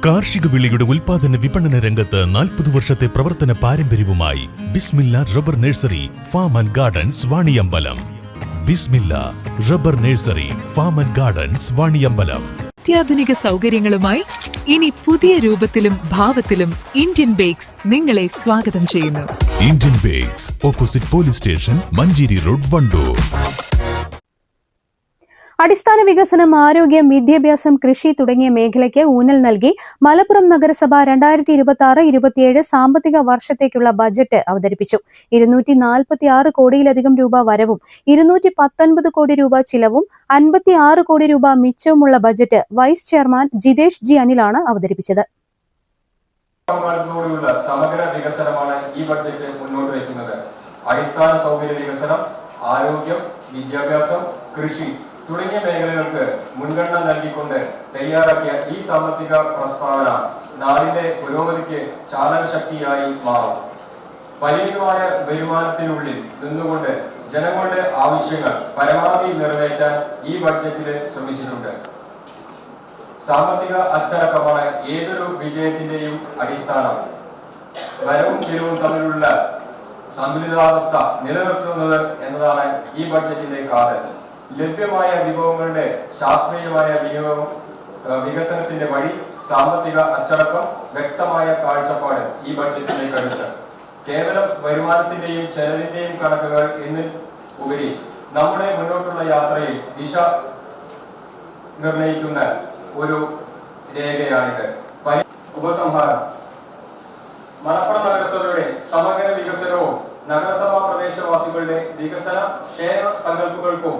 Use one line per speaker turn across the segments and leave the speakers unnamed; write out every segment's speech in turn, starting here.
കാർഷിക വിളയുടെ ഉൽപാദന വിപണന രംഗത്ത് 40 വർഷത്തെ പ്രവർത്തന പാരമ്പര്യവുമായി Bismillah rubber nursery farm and gardens Vaniyambalam. Bismillah rubber nursery farm and gardens Vaniyambalam.
അത്യാധുനിക സൗകര്യങ്ങളുമായി ഇനി പുതിയ രൂപത്തിലും ഭാവത്തിലും ഇന്ത്യൻ ബേക്സ് നിങ്ങളെ സ്വാഗതം ചെയ്യുന്നു.
Indian bakes, opposite police station, Manjeri road, Wandoor.
അടിസ്ഥാന വികസനം, ആരോഗ്യം, വിദ്യാഭ്യാസം, കൃഷി തുടങ്ങിയ മേഖലയ്ക്ക് ഊന്നൽ നൽകി മലപ്പുറം നഗരസഭ 2026-27 സാമ്പത്തിക വർഷത്തേക്കുള്ള ബജറ്റ് അവതരിപ്പിച്ചു. 246 കോടിയിലധികം രൂപ വരവും 219 കോടി രൂപ ചിലവും 56 കോടി രൂപ മിച്ചവുമുള്ള budget vice chairman Jithesh G അനിലാണ് അവതരിപ്പിച്ചത്.
സമഗ്ര വികസനമാണ് ഈ ബഡ്ജറ്റ് മുന്നോട്ട് വയ്ക്കുന്നത്. അടിസ്ഥാന സൗകര്യ വികസനം, ആരോഗ്യം, വിദ്യാഭ്യാസം, കൃഷി തുടങ്ങിയ മേഖലകൾക്ക് മുൻഗണന നൽകിക്കൊണ്ട് തയ്യാറാക്കിയ ഈ സാമ്പത്തിക പ്രസ്താവന നാടിന്റെ പുരോഗതിക്ക് ചാലകശക്തിയായി മാറും. പരിമിതമായ വരുമാനത്തിനുള്ളിൽ നിന്നുകൊണ്ട് ജനങ്ങളുടെ ആവശ്യങ്ങൾ പരമാവധി നിറവേറ്റാൻ ഈ ബഡ്ജറ്റിൽ ശ്രമിച്ചിട്ടുണ്ട്. സാമ്പത്തിക അച്ചടക്കമാണ് ഏതൊരു വിജയത്തിന്റെയും അടിസ്ഥാനം. വരവും ചെലവും തമ്മിലുള്ള സന്തുലിതാവസ്ഥ നിലനിർത്തുന്നത് എന്നതാണ് ഈ ബഡ്ജറ്റിന്റെ കാതൽ. ലഭ്യമായ വിഭവങ്ങളുടെ ശാസ്ത്രീയമായ വിനിയോഗം, വികസനത്തിന്റെ വഴി, സാമ്പത്തിക അച്ചടക്കം, വ്യക്തമായ കാഴ്ചപ്പാട് ഈ ബഡ്ജറ്റിലേക്ക് അടുത്ത് കേവലം വരുമാനത്തിന്റെയും ചെലവിന്റെയും കണക്കുകൾ എന്ന് ഉപരി നമ്മുടെ മുന്നോട്ടുള്ള യാത്രയിൽ ദിശ നിർണയിക്കുന്ന ഒരു രേഖയാണിത്. ഉപസംഹാരം: മലപ്പുറം നഗരസഭയുടെ സമഗ്ര വികസനവും നഗരസഭാ പ്രദേശവാസികളുടെ വികസന ക്ഷേമ സങ്കല്പങ്ങൾക്കും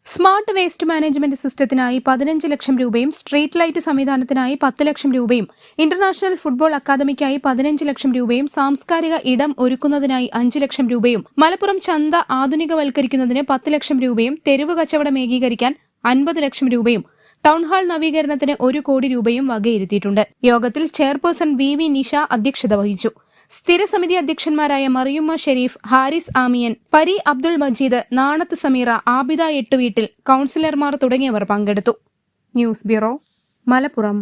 സ്മാർട്ട് വേസ്റ്റ് മാനേജ്മെന്റ് സിസ്റ്റത്തിനായി 15 ലക്ഷം രൂപയും സ്ട്രീറ്റ് ലൈറ്റ് സംവിധാനത്തിനായി 10 ലക്ഷം രൂപയും ഇന്റർനാഷണൽ ഫുട്ബോൾ അക്കാദമിക്കായി 15 ലക്ഷം രൂപയും സാംസ്കാരിക ഇടം ഒരുക്കുന്നതിനായി 5 ലക്ഷം രൂപയും മലപ്പുറം ചന്ത ആധുനികവൽക്കരിക്കുന്നതിന് 10 ലക്ഷം രൂപയും തെരുവ് കച്ചവടം ഏകീകരിക്കാൻ 50 ലക്ഷം രൂപയും ടൗൺഹാൾ നവീകരണത്തിന് 1 കോടി രൂപയും വകയിരുത്തിയിട്ടുണ്ട്. യോഗത്തിൽ ചെയർപേഴ്സൺ VV നിഷ അധ്യക്ഷത വഹിച്ചു. സ്ഥിരസമിതി അധ്യക്ഷന്മാരായ മറിയുമ്മ ഷെരീഫ്, ഹാരിസ് ആമിയൻ, പരി അബ്ദുൾ മജീദ്, നാണത്ത് സമീറ, ആബിദ എട്ടുവീട്ടിൽ, കൌൺസിലർമാർ തുടങ്ങിയവർ പങ്കെടുത്തു. News bureau, Malappuram.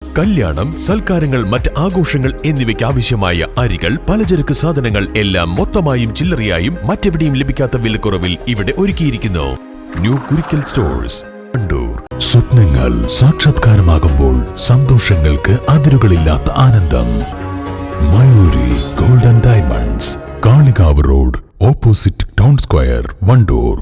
കല്യാണം, സൽക്കാരങ്ങൾ, മറ്റ് ആഘോഷങ്ങൾ എന്നിവയ്ക്ക് ആവശ്യമായ അരികൾ, പലചരക്ക് സാധനങ്ങൾ എല്ലാം മൊത്തമായും ചില്ലറയായും മറ്റെവിടെയും ലഭിക്കാത്ത വിലക്കുറവിൽ ഇവിടെ ഒരുക്കിയിരിക്കുന്നു. New Kurikkal stores, Wandoor. സ്വപ്നങ്ങൾ സാക്ഷാത്കാരമാകുമ്പോൾ സന്തോഷങ്ങൾക്ക് അതിരുകളില്ലാത്ത ആനന്ദം. Mayuri gold and diamonds, Kalikavu road, opposite town square, Wandoor.